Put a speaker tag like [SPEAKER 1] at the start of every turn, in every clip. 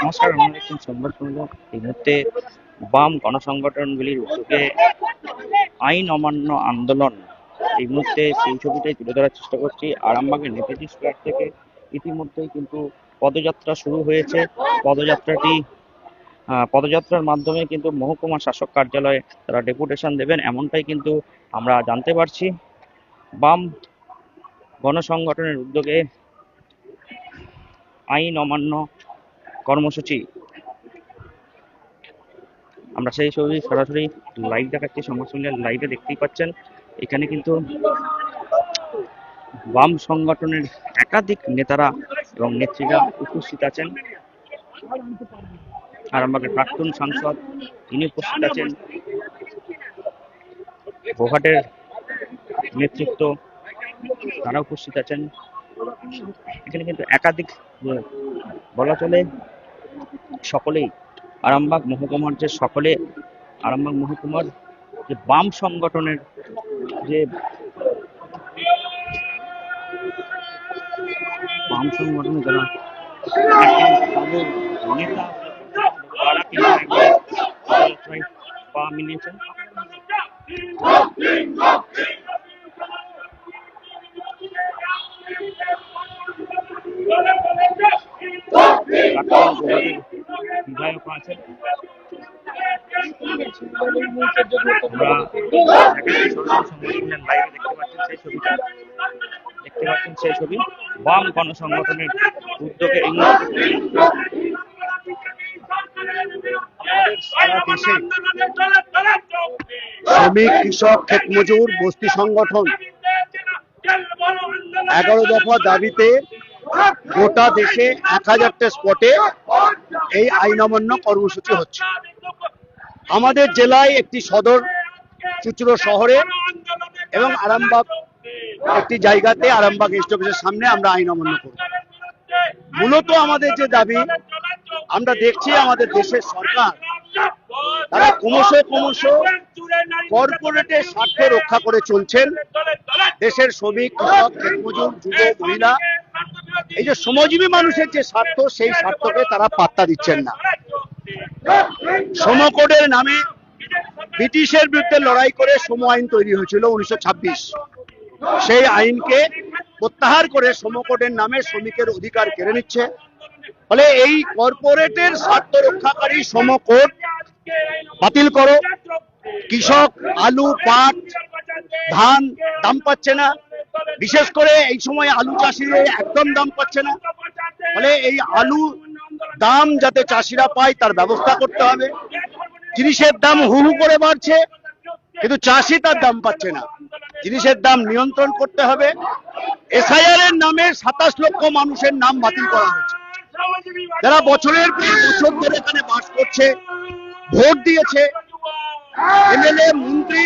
[SPEAKER 1] নমস্কার, আমরা দেখছেন সংবাদ শুনবো। এই মুহূর্তে বাম গণসংগঠনগুলির উদ্যোগে আইন অমান্য আন্দোলন, এই মুহূর্তে সেই ছবিটাই তুলে ধরার চেষ্টা করছি। আরামবাগের নেতাজি স্কোয়ার থেকে ইতিমধ্যেই কিন্তু পদযাত্রা শুরু হয়েছে। পদযাত্রার মাধ্যমে কিন্তু মহকুমা শাসক কার্যালয়ে তারা ডেপুটেশন দেবেন, এমনটাই কিন্তু আমরা জানতে পারছি। বাম গণসংগঠনের উদ্যোগে আইন অমান্য কর্মসূচি, আমরা সেই ছবি সরাসরি লাইভ দেখাচ্ছি। সংবাদ সঙ্গে লাইভে দেখতেই পাচ্ছেন, এখানে কিন্তু বাম সংগঠনের একাধিক নেতারা এবং নেত্রীরা উপস্থিত আছেন। আরামবাগের প্রাক্তন সাংসদ তিনি উপস্থিত আছেন, গোহাটের নেতৃত্ব তারা উপস্থিত আছেন। এখানে কিন্তু একাধিক, বলা চলে সকলেই আরামবাগ মহকুমার আরামবাগ মহকুমার যে বাম সংগঠনের যে যারা তাদের নেতা, তারা কিন্তু পদযাত্রায় পা মিলিয়েছেন। বিধায়ক আছেন, দেখতে পাচ্ছেন সেই ছবি বাম গণসংগঠনের উদ্যোগে। এই
[SPEAKER 2] শ্রমিক, কৃষক, ক্ষেত মজুর, বস্তি সংগঠন 11 দফা দাবিতে গোটা দেশে 1000টা স্পটে এই আইন অমান্য কর্মসূচি হচ্ছে। আমাদের জেলায় একটি সদর চুচুড়ো শহরে এবং আরামবাগ একটি জায়গাতে, আরামবাগ এসটি অফিসের সামনে আমরা আইন অমান্য করব। মূলত আমাদের যে দাবি, আমরা দেখছি আমাদের দেশের সরকার তারা ক্রমশ কর্পোরেটের স্বার্থ রক্ষা করে চলছেন। দেশের শ্রমিক, কৃষক, ক্ষেতমজুর, যুব, মহিলা, এই যে শ্রমজীবী মানুষের যে স্বার্থ, সেই স্বার্থকে তারা পাত্তা দিচ্ছেন না। শ্রম কোডের নামে ব্রিটিশের বিরুদ্ধে লড়াই করে শ্রম আইন তৈরি হয়েছিল 1926। সেই আইনকে প্রত্যাহার করে শ্রম কোডের নামে শ্রমিকের অধিকার কেড়ে নিচ্ছে। ফলে এই কর্পোরেটের স্বার্থ রক্ষাকারী শ্রম কোড বাতিল করো। কৃষক আলু, পাট, ধান দাম পাচ্ছে না, বিশেষ করে এই সময় আলু চাষিরা একদম দাম পাচ্ছে না। ফলে এই আলু দাম যাতে চাষিরা পায় তার ব্যবস্থা করতে হবে। জিনিসের দাম হু হু করে বাড়ছে, কিন্তু চাষি তার দাম পাচ্ছে না। জিনিসের দাম নিয়ন্ত্রণ করতে হবে। এসআইআর এর নামে 27 লক্ষ মানুষের নাম বাতিল করা হয়েছে, যারা বছরের পর বছর ধরে এখানে বাস করছে, ভোট দিয়েছে, এমএলএ মন্ত্রী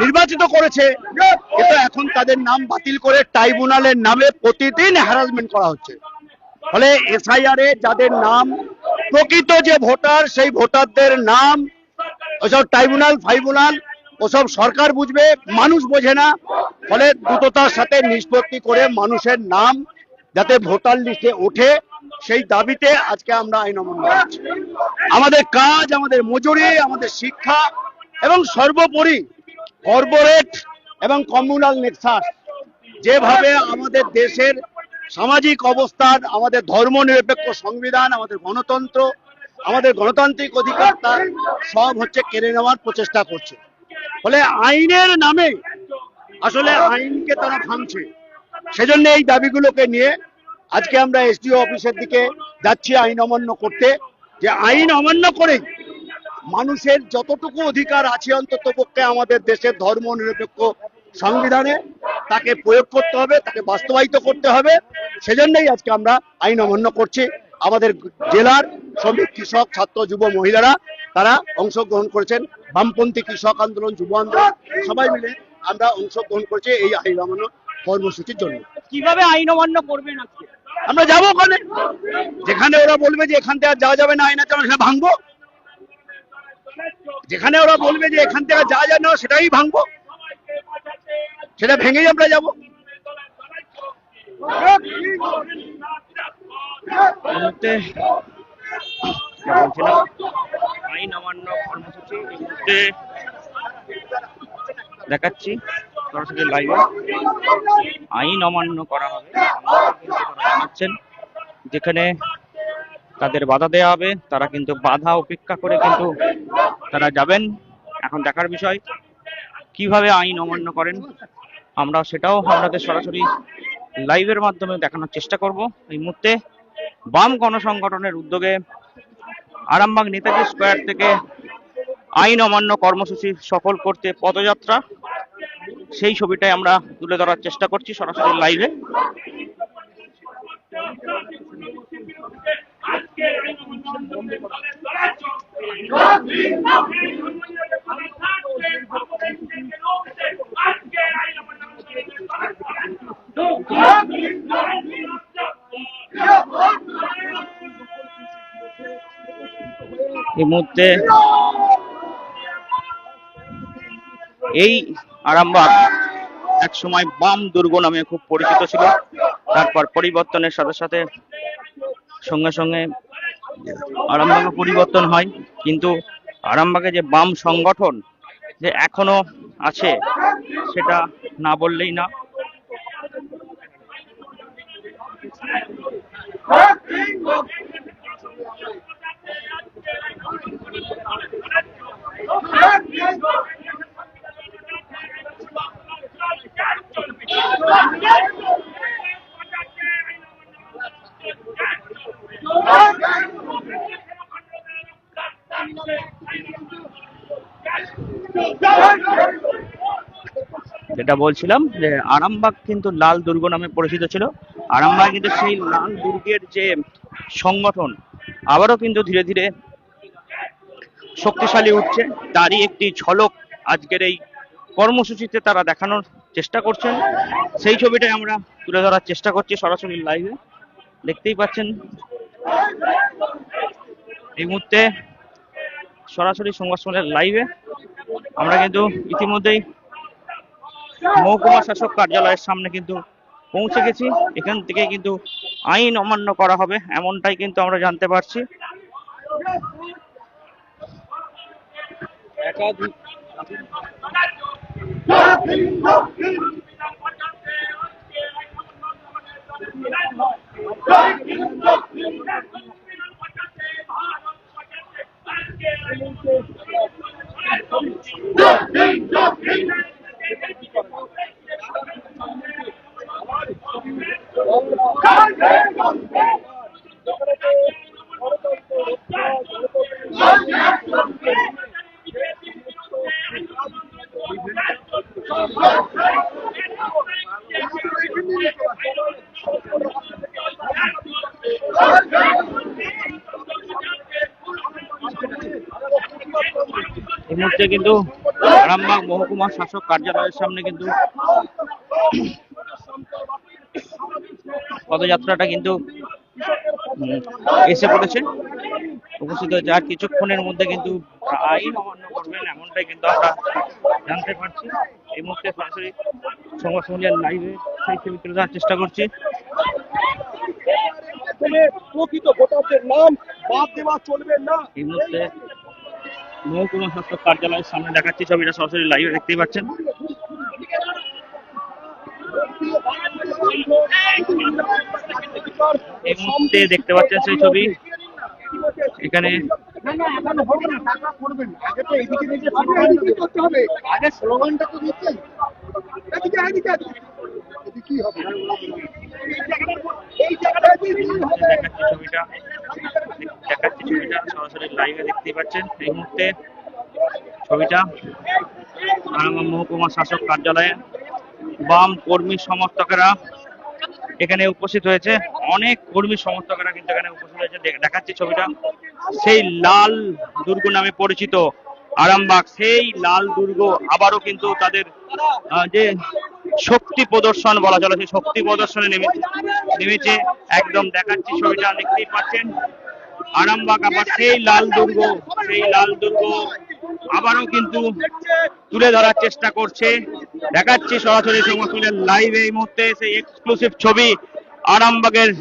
[SPEAKER 2] নির্বাচিত করেছে, কিন্তু এখন তাদের নাম বাতিল করে ট্রাইব্যুনালের নামে প্রতিদিন হ্যারাসমেন্ট করা হচ্ছে। ফলে এসআইআর এ যাদের নাম, প্রকৃত যে ভোটার, সেই ভোটারদের নাম ওসব ট্রাইব্যুনাল ওসব সরকার বুঝবে, মানুষ বোঝে না। ফলে দ্রুততার সাথে নিষ্পত্তি করে মানুষের নাম যাতে ভোটার লিস্টে ওঠে, সেই দাবিতে আজকে আমরা আইন অমান্য করছি। আমাদের কাজ, আমাদের মজুরি, আমাদের শিক্ষা এবং সর্বোপরি কর্পোরেট এবং কমিউনাল নেক্সাস যেভাবে আমাদের দেশের সামাজিক অবস্থান, আমাদের ধর্মনিরপেক্ষ সংবিধান, আমাদের গণতন্ত্র, আমাদের গণতান্ত্রিক অধিকার, সব হচ্ছে কেড়ে নেওয়ার প্রচেষ্টা করছে। ফলে আইনের নামে আসলে আইনকে তারা ভাঙছে। সেজন্য এই দাবিগুলোকে নিয়ে আজকে আমরা এসডিও অফিসের দিকে যাচ্ছি আইন অমান্য করতে। যে আইন অমান্য করে মানুষের যতটুকু অধিকার আছে অন্তত পক্ষে আমাদের দেশের ধর্ম নিরপেক্ষ সংবিধানে, তাকে প্রয়োগ করতে হবে, তাকে বাস্তবায়িত করতে হবে। সেজন্যই আজকে আমরা আইন অমান্য করছি। আমাদের জেলার শ্রমিক, কৃষক, ছাত্র, যুব, মহিলারা তারা অংশগ্রহণ করেছেন। বামপন্থী কৃষক আন্দোলন, যুব আন্দোলন সবাই মিলে আমরা অংশগ্রহণ করছি এই আইন অমান্য কর্মসূচির জন্য।
[SPEAKER 3] কিভাবে আইন অমান্য করবেন আজকে?
[SPEAKER 2] আমরা যাবো ওখানে, যেখানে ওরা বলবে যে এখান থেকে আর যাওয়া যাবে না, আইন আছে, আমরা সেটা ভাঙবো। যেখানে ওরা বলবে যে এখান থেকে যাওয়া যায় না, সেটাই ভাঙবো, সেটা ভেঙেই আমরা যাবো।
[SPEAKER 1] এই মুহূর্তে যা বলছিলাম, আইন অমান্য কর্মসূচি এই মুহূর্তে দেখাচ্ছি সরাসরি লাইভে। আইন অমান্য করা হবে কিন্তু তারা জানাচ্ছেন, যেখানে তাদের বাধা দেওয়া হবে তারা কিন্তু বাধা উপেক্ষা করে কিন্তু তারা যাবেন। এখন দেখার বিষয় কিভাবে আইন অমান্য করেন, আমরা সেটাও আপনাদের সরাসরি লাইভের মাধ্যমে দেখানোর চেষ্টা করব। এই মুহূর্তে বাম গণসংগঠনের উদ্যোগে আরামবাগ নেতাজি স্কোয়ার থেকে আইন অমান্য কর্মসূচি সফল করতে পদযাত্রা, সেই ছবিটাই আমরা তুলে ধরার চেষ্টা করছি সরাসরি লাইভে। এই মুহূর্তে এই আরামবাগ এক সময় বাম দুর্গ নামে খুব পরিচিত ছিল, তারপর পরিবর্তনের সাথে সাথে সঙ্গে সঙ্গে আরামবাগে পরিবর্তন হয়, কিন্তু আরামবাগে যে বাম সংগঠন যে এখনো আছে সেটা না বললেই না। যেটা বলছিলাম যে আরামবাগ কিন্তু লাল দুর্গ নামে পরিচিত ছিল, আরামবাগ কিন্তু সেই লাল দুর্গের যে সংগঠন আবারও কিন্তু ধীরে ধীরে শক্তিশালী উঠছে, তারই একটি ঝলক আজকের এই কর্মসূচিতে তারা দেখানোর চেষ্টা করছেন। সেই ছবিটাই আমরা তুলে ধরার চেষ্টা করছি সরাসরি লাইভে। দেখতেই পাচ্ছেন এই মুহূর্তে সরাসরি সংবাদ সম্মেলনের লাইভে আমরা কিন্তু ইতিমধ্যেই মহকুমা শাসক কার্যালয়ের সামনে কিন্তু পৌঁছে গেছি। এখান থেকে কিন্তু আইন অমান্য করা হবে এমনটাই কিন্তু আমরা জানতে পারছি। এই মুহূর্তে কিন্তু আরামবাগ মহকুমা শাসক কার্যালয়ের সামনে কিন্তু পদযাত্রাটা কিন্তু এসে পড়েছে, উপস্থিত হয়েছে। আর কিছুক্ষণের মধ্যে কিন্তু আইন অমান্য করবেন এমনটাই কিন্তু আমরা জানতে পারছি। এই মুহূর্তে সরাসরি সংবাদ সম্মেলনের লাইভে সেই ছবি তুলে ধরার চেষ্টা করছি।
[SPEAKER 3] প্রকৃত ভোটারদের নাম বাদ দেওয়া চলবে না।
[SPEAKER 1] এই মুহূর্তে মহকুমা শাসক কার্যালয়ের সামনে দেখাচ্ছি ছবিটা সরাসরি লাইভে, দেখতেই পাচ্ছেন। এই মুহূর্তে দেখতে পাচ্ছেন সেই ছবি। এখানে
[SPEAKER 3] আগে স্লোগানটা তো দিচ্ছেন, কি হবে
[SPEAKER 1] দেখাচ্ছি ছবিটা সরাসরি লাইভে, দেখতেই পাচ্ছেন। এই মুহূর্তে ছবিটা আরামবাগ মহকুমা শাসক কার্যালয়ে বাম কর্মী সমর্থকেরা এখানে উপস্থিত হয়েছে, অনেক কর্মী সমর্থকেরা কিন্তু এখানে উপস্থিত হয়েছে। দেখাচ্ছি ছবিটা, সেই লাল দুর্গ নামে পরিচিত আরামবাগ, সেই লাল দুর্গ আবারও কিন্তু তাদের যে শক্তি প্রদর্শন বলা চলে, সেই শক্তি প্রদর্শনে নেমেছে। একদম দেখাচ্ছি ছবিটা, দেখতেই পাচ্ছেন আরামবাগ আবার সেই লাল দুর্গ আবারও কিন্তু তুলে ধরার চেষ্টা করছে। দেখাচ্ছি সরাসরি সংবাদ লাইভে এই মুহূর্তে সেই এক্সক্লুসিভ ছবি আরামবাগের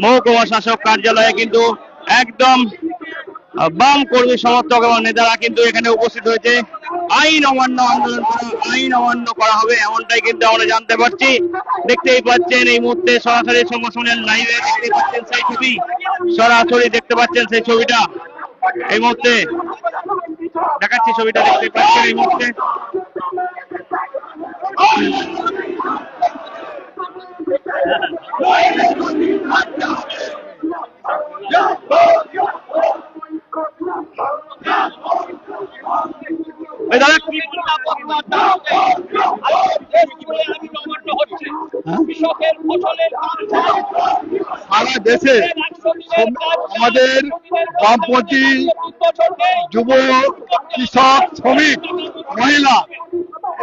[SPEAKER 1] মহকুমা শাসক কার্যালয়ে কিন্তু একদম বাম কর্মী সমর্থক এবং নেতারা কিন্তু এখানে উপস্থিত হয়েছে। আইন অমান্য আন্দোলন আইন অমান্য করা হবে এমনটাই কিন্তু আমরা জানতে পারছি। দেখতেই পাচ্ছেন এই মুহূর্তে সরাসরি সংগঠনের লাইভে দেখতে পাচ্ছেন সেই ছবি, সরাসরি দেখতে পাচ্ছেন সেই ছবিটা এই মুহূর্তে দেখাচ্ছি। ছবিটা দেখতে পাচ্ছেন এই মুহূর্তে। দাদা কি
[SPEAKER 3] সারা দেশে আমাদের বামপন্থী যুব, কৃষক, শ্রমিক, মহিলা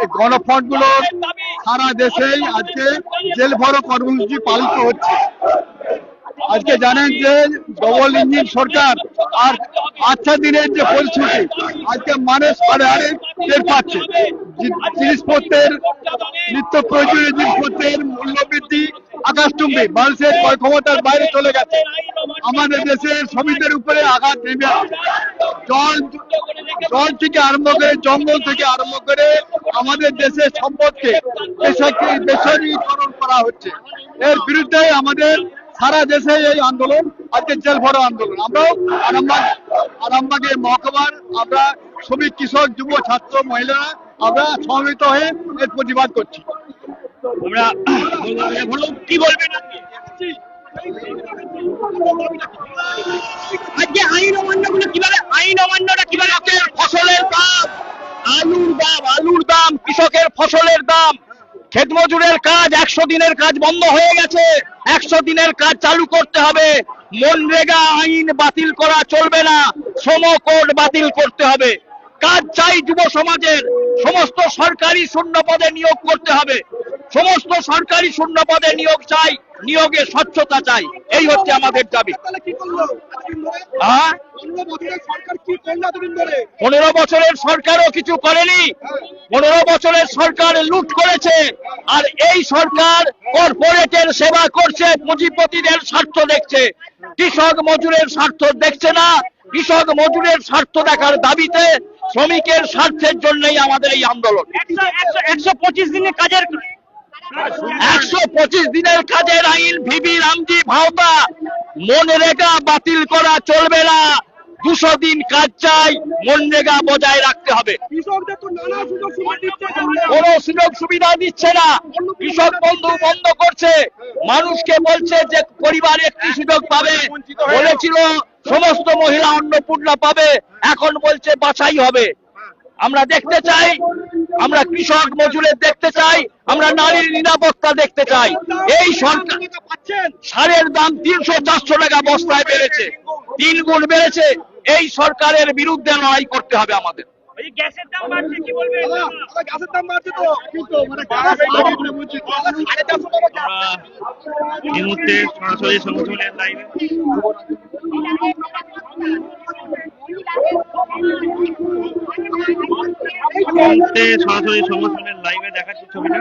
[SPEAKER 3] এই গণফ্রন্ট গুলোর সারা দেশেই আজকে জেল ভরো কর্মসূচি পালিত হচ্ছে। আজকে জানেন যে ডবল ইঞ্জিন সরকার আর আচ্ছা দিনের যে পরিস্থিতি আজকে মানুষ হারে হারে টের পাচ্ছে। জিনিসপত্রের নিত্য প্রয়োজনীয় জিনিসপত্রের মূল্য বৃদ্ধি আকাশচুম্বী, মানুষের ক্রয় ক্ষমতার বাইরে চলে গেছে। আমাদের দেশের শ্রমিকদের উপরে আঘাত নেমে আসছে। জল থেকে আরম্ভ করে, জঙ্গল থেকে আরম্ভ করে আমাদের দেশের সম্পদকে বেসরকারীকরণ করা হচ্ছে। এর বিরুদ্ধে আমাদের সারা দেশে এই আন্দোলন, আজকে জেল ভরো আন্দোলন। আমরাও আরামবাগের মহকুমার আমরা শ্রমিক, কৃষক, যুব, ছাত্র, মহিলারা আমরা সমবেত হয়ে এর প্রতিবাদ করছি।
[SPEAKER 1] আমরা কি বলবেন আজকে আইন অমান্যগুলো কিভাবে, আইন অমান্যটা কিভাবে? ফসলের দাম, আলুর দাম, কৃষকের ফসলের দাম, ক্ষেত মজুরের কাজ, 100 দিনের কাজ বন্ধ হয়ে গেছে। 100 দিনের কাজ চালু করতে হবে। মনরেগা আইন বাতিল করা চলবে না, শ্রম কোড বাতিল করতে হবে। কাজ চাই যুব সমাজের, সমস্ত সরকারি শূন্য পদে নিয়োগ করতে হবে। সমস্ত সরকারি শূন্য পদে নিয়োগ চাই, নিয়োগে স্বচ্ছতা চাই। এই হচ্ছে আমাদের দাবি। 15 বছরের সরকারও কিছু করেনি। 15 বছরের সরকার লুট করেছে, আর এই সরকার কর্পোরেটের সেবা করছে, পুঁজিপতিদের স্বার্থ দেখছে, কৃষক মজুরের স্বার্থ দেখছে না। কৃষক মজুরের স্বার্থ দেখার দাবিতে শ্রমিকের স্বার্থের জন্যই আমাদের এই আন্দোলন। 125 দিনের কাজের 125 দিনের কাজের আইন ভিবি রামজি ভাওতা, মনরেগা বাতিল করা চলবে না। 200 দিন কাজ চাই, মনরেগা বজায় রাখতে হবে। কোন সুযোগ সুবিধা দিচ্ছে না, কৃষক বন্ধু বন্ধ করছে, মানুষকে বলছে যে পরিবার একটি সুযোগ পাবে, বলেছিল সমস্ত মহিলা অন্নপূর্ণা পাবে, এখন বলছে বাছাই হবে। আমরা দেখতে চাই, আমরা কৃষক মজুরের দেখতে চাই, আমরা নারীর নিরাপত্তা দেখতে চাই। এই সরকার সারের দাম 300-400 টাকা বস্তায় বেড়েছে, 3 গুণ বেড়েছে। এই সরকারের বিরুদ্ধে লড়াই করতে হবে আমাদের। গ্যাসের দাম বাড়ছে, কি বলবেন? গ্যাসের দাম বাড়ছে তো এই মুহূর্তে সরাসরি সংগঠনের লাইভে সরাসরি সংগঠনের লাইভে দেখাচ্ছি ছবিটা।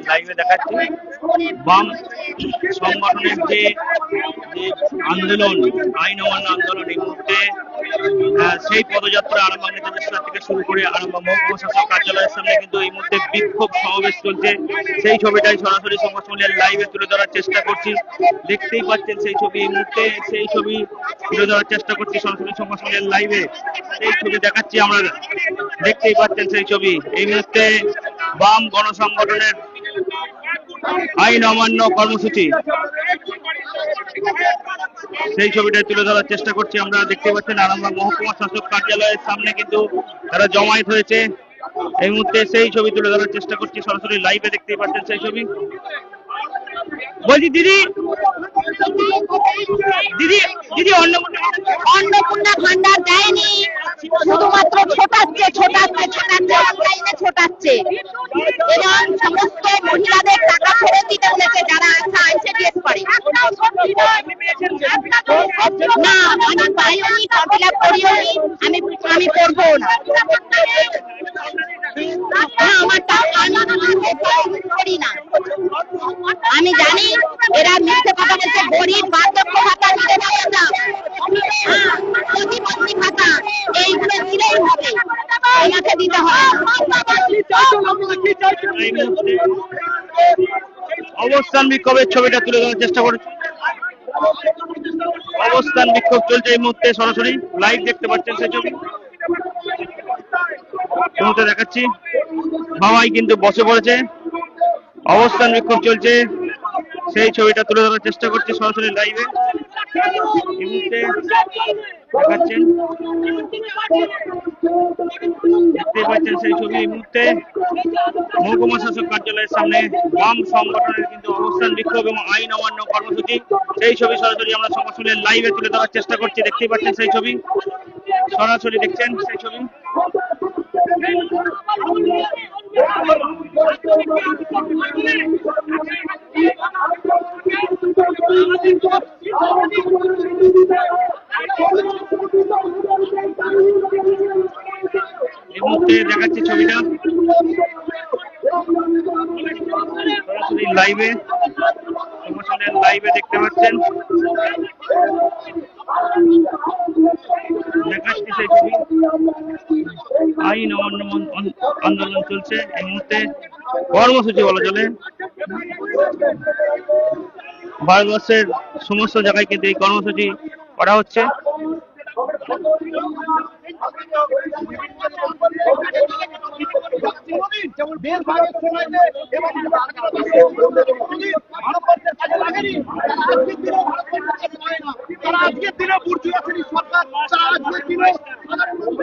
[SPEAKER 1] লাইভে দেখাচ্ছি বাম সংগঠনের যে আন্দোলন, আইন অমান্য আন্দোলন, এই মুহূর্তে সেই পদযাত্রা আরামবাগ নেতাদের থেকে শুরু করে আরামবাগ মহকুমা শাসক কার্যালয়ের সামনে কিন্তু এই মুহূর্তে বিক্ষোভ সমাবেশ চলছে। সেই ছবিটাই সরাসরি সংগঠনের লাইভে তুলে ধরার চেষ্টা করছি। দেখতেই পাচ্ছেন সেই ছবি, এই মুহূর্তে সেই ছবি তুলে ধরার চেষ্টা করছি সরাসরি সংগঠনের লাইভে। সেই ছবি দেখাচ্ছি আমরা, দেখতেই পাচ্ছেন সেই ছবি। এই মুহূর্তে বাম গণসংগঠনের আইন অমান্য কর্মসূচি, সেই ছবিটা তুলে ধরার চেষ্টা করছি আমরা। দেখতে পাচ্ছেন আরামবাগ মহকুমা শাসক কার্যালয়ের সামনে কিন্তু তারা জমায়েত হয়েছে। এই মুহূর্তে সেই ছবি তুলে ধরার চেষ্টা করছি সরাসরি লাইভে। দেখতেই পাচ্ছেন সেই ছবি। বলছি দিদি, দিদি
[SPEAKER 4] অন্নপূর্ণা ভান্ডার দেয়নি, শুধুমাত্র ছোটাচ্ছে অনলাইনে ছোটাচ্ছে, এবং সমস্ত মহিলাদের টাকা ফেরত দিতে বলেছে যারা আইসিডিএস করে। না, আমি পাইনি, ফর্ম করিওনি, আমি করবো না। আমার আমি জানি এরা মিথ্যে কথা বলছে। গরিব বার্ধক্য ভাতা বিধবা ভাতা, প্রতিবন্ধী ভাতা এইগুলো দিলেই হবে, এনাকে দিতে হবে।
[SPEAKER 1] এই মুহূর্তে অবস্থান বিক্ষোভের ছবিটা তুলে ধরার চেষ্টা করেছি। অবস্থান বিক্ষোভ চলছে এই মুহূর্তে, সরাসরি লাইভ দেখতে পাচ্ছেন সেই ছবি। এই মুহূর্তে দেখাচ্ছি বাবাই কিন্তু বসে পড়েছে, অবস্থান বিক্ষোভ চলছে, সেই ছবিটা তুলে ধরার চেষ্টা করছি সরাসরি লাইভে। এই মুহূর্তে দেখাচ্ছেন, দেখতে পাচ্ছেন সেই ছবি। এই মুহূর্তে মহকুমা শাসক কার্যালয়ের সামনে বাম সংগঠনের কিন্তু অবস্থান বিক্ষোভ এবং আইন অমান্য কর্মসূচি, সেই ছবি সরাসরি আমরা সরাসরি লাইভে তুলে ধরার চেষ্টা করছি। দেখতেই পাচ্ছেন সেই ছবি, সরাসরি দেখছেন সেই ছবি। এই মুহূর্তে দেখাচ্ছি ছবিটা সরাসরি লাইভে, সরাসরি লাইভে দেখতে পাচ্ছেন, দেখাচ্ছি সেই ছবি। আইন অমান্য আন্দোলন চলছে এই মুহূর্তে, কর্মসূচি বলা চলে। ভারতবর্ষের সমস্ত জায়গায় কিন্তু এই কর্মসূচি করা হচ্ছে।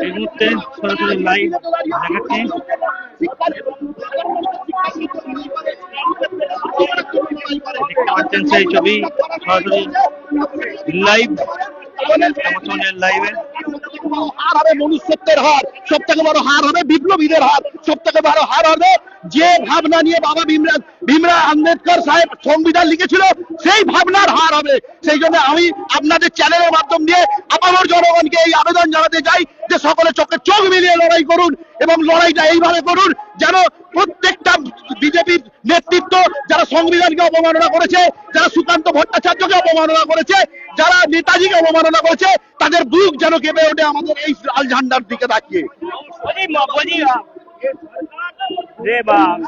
[SPEAKER 1] এই মুহূর্তে সরাসরি লাইভ দেখাচ্ছি। দেখতে পাচ্ছেন সেই ছবি সরাসরি লাইভ, লাইভে।
[SPEAKER 2] হার হবে মনুষ্যত্বের হার, সব থেকে বড় হার হবে বিপ্লবীদের হার, সব থেকে বড় হার হবে যে ভাবনা নিয়ে বাবা ভীমরাও আম্বেদকর সাহেব সংবিধান লিখেছিল, সেই ভাবনার হার হবে। সেই জন্য আমি আপনাদের চ্যানেলের মাধ্যম দিয়ে আপামর জনগণকে এই আবেদন জানাতে চাই যে সকলে চোখে চোখ মিলিয়ে লড়াই করুন, এবং লড়াইটা এইভাবে করুন যেন প্রত্যেকটা বিজেপির নেতৃত্ব যারা সংবিধানকে অবমাননা করেছে, যারা সুকান্ত ভট্টাচার্যকে অবমাননা করেছে, যারা নেতাজিকে অবমাননা করেছে, তাদের বুক যেন কেঁপে ওঠে আমাদের এই লাল ঝান্ডার দিকে তাকিয়ে।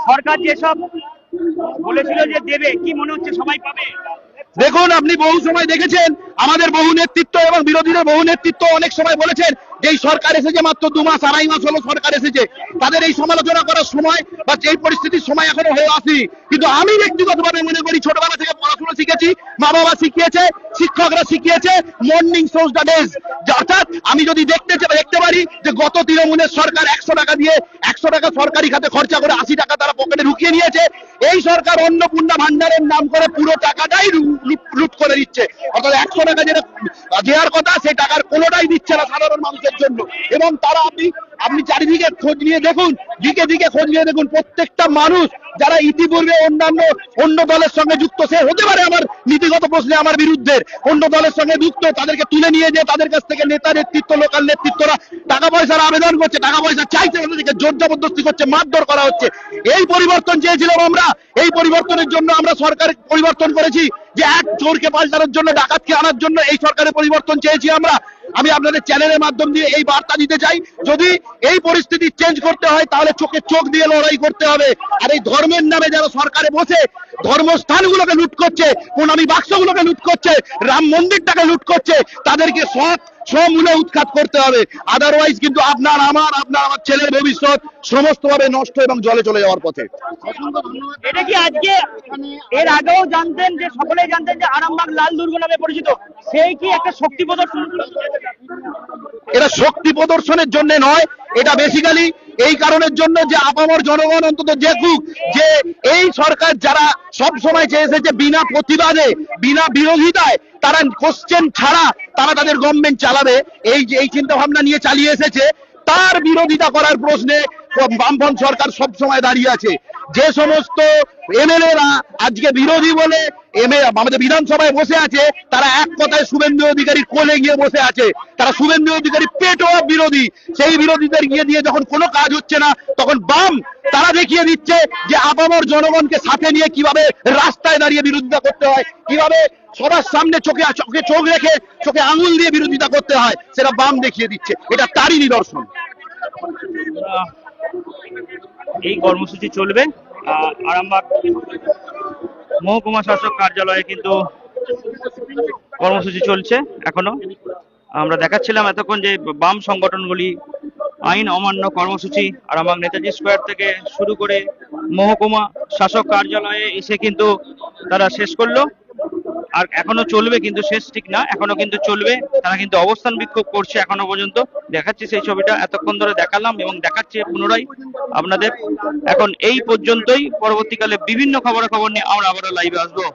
[SPEAKER 1] সরকার যেসব বলেছিল যে দেবে, কি মনে হচ্ছে সবাই পাবে?
[SPEAKER 2] দেখুন, আপনি বহু সময় দেখেছেন আমাদের বহু নেতৃত্ব এবং বিরোধীদের বহু নেতৃত্ব অনেক সময় বলেছেন যে এই সরকার এসেছে মাত্র 2 মাস 2.5 মাস হলো সরকার এসেছে, তাদের এই সমালোচনা করার সময় বা এই পরিস্থিতির সময় এখনো হয়ে আসেনি। কিন্তু আমি ব্যক্তিগতভাবে মনে করি, ছোটবেলা থেকে পড়াশোনা শিখেছি, মা বাবা শিখিয়েছে, শিক্ষকরা শিখিয়েছে, মর্নিং শোজ দ্য ডেজ। অর্থাৎ আমি যদি দেখতে পারি যে গত তৃণমূলের সরকার 100 টাকা দিয়ে 100 টাকা সরকারি খাতে খরচা করে 80 টাকা তারা পকেটে ঢুকিয়ে নিয়েছে, এই সরকার অন্নপূর্ণা ভান্ডারের নাম করে পুরো টাকাটাই লুট করে দিচ্ছে। অর্থাৎ 100 টাকা যেটা দেওয়ার কথা, সেই টাকার কোনোটাই দিচ্ছে না সাধারণ মানুষের জন্য। এবং তারা আপনি চারিদিকে খোঁজ নিয়ে দেখুন, দিকে দিকে খোঁজ নিয়ে দেখুন, প্রত্যেকটা মানুষ যারা ইতিপূর্বে অন্য দলের সঙ্গে যুক্ত, সে হতে পারে আমার নীতিগত প্রশ্নে আমার বিরুদ্ধে, অন্য দলের সঙ্গে যুক্ত, তাদেরকে তুলে নিয়ে যে তাদের কাছ থেকে নেতা নেতৃত্ব, লোকাল নেতৃত্বরা টাকা পয়সার আবেদন করছে, টাকা পয়সা চাইছে, তাদেরকে জোর জবরদস্তি করছে, মারধর করা হচ্ছে। এই পরিবর্তন চেয়েছিলাম আমরা, এই পরিবর্তনের জন্য আমরা সরকার পরিবর্তন করেছি, যে এক চোরকে পাল্টানোর জন্য, ডাকাতকে আনার জন্য এই সরকারের পরিবর্তন চেয়েছি আমরা। আমি আপনাদের চ্যানেলের মাধ্যম দিয়ে এই বার্তা দিতে চাই, যদি এই পরিস্থিতি চেঞ্জ করতে হয় তাহলে চোখে চোখ দিয়ে লড়াই করতে হবে। আর এই ধর্মের নামে যারা সরকারে বসে ধর্মস্থানগুলোকে লুট করছে, প্রণামী বাক্সগুলোকে লুট করছে, রাম মন্দিরটাকে লুট করছে, তাদেরকে সমূলে উৎখাত করতে হবে। আদারওয়াইজ কিন্তু আপনার আমার ছেলের ভবিষ্যৎ সমস্তভাবে নষ্ট এবং জলে চলে যাওয়ার পথে।
[SPEAKER 1] এটা কি আজকে, এর আগেও জানতেন, যে সকলেই জানতেন যে আরামবাগ লাল দুর্গ নামে পরিচিত, সেই কি একটা শক্তি প্রদর্শন?
[SPEAKER 2] এটা শক্তি প্রদর্শনের জন্য নয়, এটা বেসিক্যালি এই কারণের জন্য যে আপামর জনগণ অন্তত দেখুক যে এই সরকার যারা সব সময় চেয়েছে যে বিনা প্রতিবাদে, বিনা বিরোধিতায়, তারা কোশ্চেন ছাড়া তারা তাদের গভর্নমেন্ট চালাবে, এই চিন্তা ভাবনা নিয়ে চালিয়ে এসেছে, তার বিরোধিতা করার প্রশ্নে বামফ্রন্ট সরকার সব সময় দাঁড়িয়ে আছে। যে সমস্ত এমএলএরা আজকে বিরোধী বলে আমাদের বিধানসভায় বসে আছে, তারা এক কথায় শুভেন্দু অধিকারী কোলে গিয়ে বসে আছে, তারা শুভেন্দু অধিকারী পেটও বিরোধী। সেই বিরোধীদের গিয়ে দিয়ে যখন কোনো কাজ হচ্ছে না, তখন বাম তারা তারা দেখিয়ে দিচ্ছে যে আপামর জনগণকে সাথে নিয়ে কিভাবে রাস্তায় দাঁড়িয়ে বিরোধিতা করতে হয়, কিভাবে সবার সামনে চোখে চোখে চোখ রেখে চোখে আঙুল দিয়ে বিরোধিতা করতে হয়, সেটা বাম দেখিয়ে দিচ্ছে। এটা তারই নিদর্শন।
[SPEAKER 1] এই কর্মসূচি চলবে আরামবাগ মহকুমা শাসক কার্যালয়ে, কিন্তু কর্মসূচি চলছে এখনো। আমরা দেখাচ্ছিলাম এতক্ষণ যে বাম সংগঠনগুলি আইন অমান্য কর্মসূচি আরামবাগ নেতাজি স্কোয়ার থেকে শুরু করে মহকুমা শাসক কার্যালয়ে এসে কিন্তু তারা শেষ করলো। আর এখনো চলবে, কিন্তু শেষ ঠিক না, এখনো কিন্তু চলবে। তারা কিন্তু অবস্থান বিক্ষোভ করছে এখনো পর্যন্ত। দেখাচ্ছি সেই ছবিটা, এতক্ষণ ধরে দেখালাম এবং দেখাচ্ছি পুনরায় আপনাদের। এখন এই পর্যন্তই, পরবর্তীকালে বিভিন্ন খবরাখবর নিয়ে আমরা আবারও লাইভে আসবো।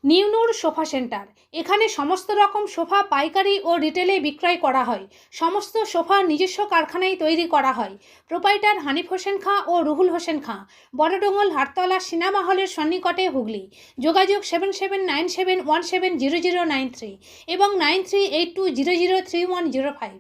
[SPEAKER 5] নিউনুর সোফা সেন্টার, এখানে সমস্ত রকম সোফা পাইকারি ও রিটেলে বিক্রয় করা হয়। সমস্ত সোফা নিজস্ব কারখানায় তৈরি করা হয়। প্রোপাইটার হানিফ হোসেন খাঁ ও রুহুল হোসেন খাঁ, বড়ডোঙ্গল হাটতলা সিনেমা হলের সন্নিকটে, হুগলি। যোগাযোগ 7797170093 এবং 9382003105।